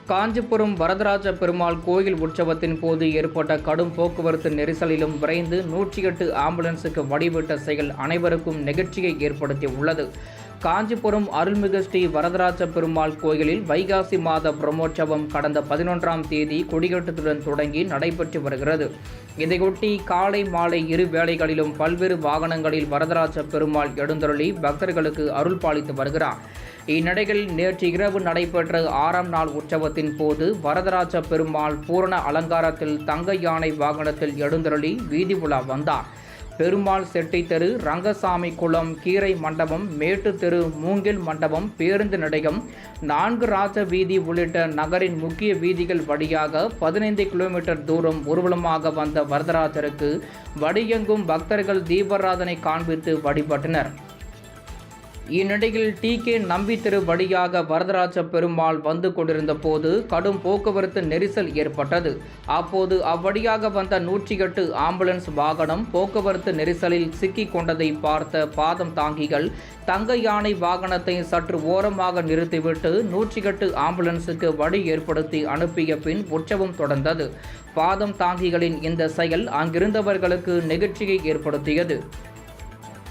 காஞ்சிபுரம் வரதராஜ பெருமாள் கோயில் உற்சவத்தின் போது ஏற்பட்ட கடும் போக்குவரத்து நெரிசலிலும் விரைந்து 108 ஆம்புலன்ஸுக்கு வழிவிட்ட செயல் அனைவருக்கும் நெகிழ்ச்சியை ஏற்படுத்தியுள்ளது. காஞ்சிபுரம் அருள்மிகு ஸ்ரீ வரதராஜ பெருமாள் கோயிலில் வைகாசி மாத பிரம்மோற்சவம் கடந்த 11ஆம் தேதி கொடியேற்றத்துடன் தொடங்கி நடைபெற்று வருகிறது. இதையொட்டி காலை மாலை இரு வேளைகளிலும் பல்வேறு வாகனங்களில் வரதராஜ பெருமாள் எழுந்தருளி பக்தர்களுக்கு அருள் பாலித்து வருகிறார். இந்நிலையில் நேற்று இரவு நடைபெற்ற 6ஆம் நாள் உற்சவத்தின் போது வரதராஜ பெருமாள் பூரண அலங்காரத்தில் தங்க யானை வாகனத்தில் எழுந்தருளி வீதி உலா வந்தார். பெருமாள் செட்டி தெரு, ரங்கசாமி குளம், கீரை மண்டபம், மேட்டு தெரு, மூங்கில் மண்டபம், பேருந்து நிலையம், 4 ராஜ வீதி உள்ளிட்ட நகரின் முக்கிய வீதிகள் வழியாக 15 கிலோமீட்டர் தூரம் ஊர்வலமாக வந்த வரதராஜருக்கு வழியெங்கும் பக்தர்கள் தீபாராதனை காண்பித்து வழிபட்டனர். இந்நிலையில் டி.கே. நம்பி தெரு வழியாக வரதராஜ பெருமாள் வந்து கொண்டிருந்த போது கடும் போக்குவரத்து நெரிசல் ஏற்பட்டது. அப்போது அவ்வழியாக வந்த 108 ஆம்புலன்ஸ் வாகனம் போக்குவரத்து நெரிசலில் சிக்கிக் கொண்டதை பார்த்த பாதம் தாங்கிகள் தங்க யானை வாகனத்தை சற்று ஓரமாக நிறுத்திவிட்டு 108 ஆம்புலன்ஸுக்கு வழி ஏற்படுத்தி அனுப்பிய பின் உற்சவம் தொடர்ந்தது. பாதம் தாங்கிகளின் இந்த செயல் அங்கிருந்தவர்களுக்கு நெகிழ்ச்சியை ஏற்படுத்தியது.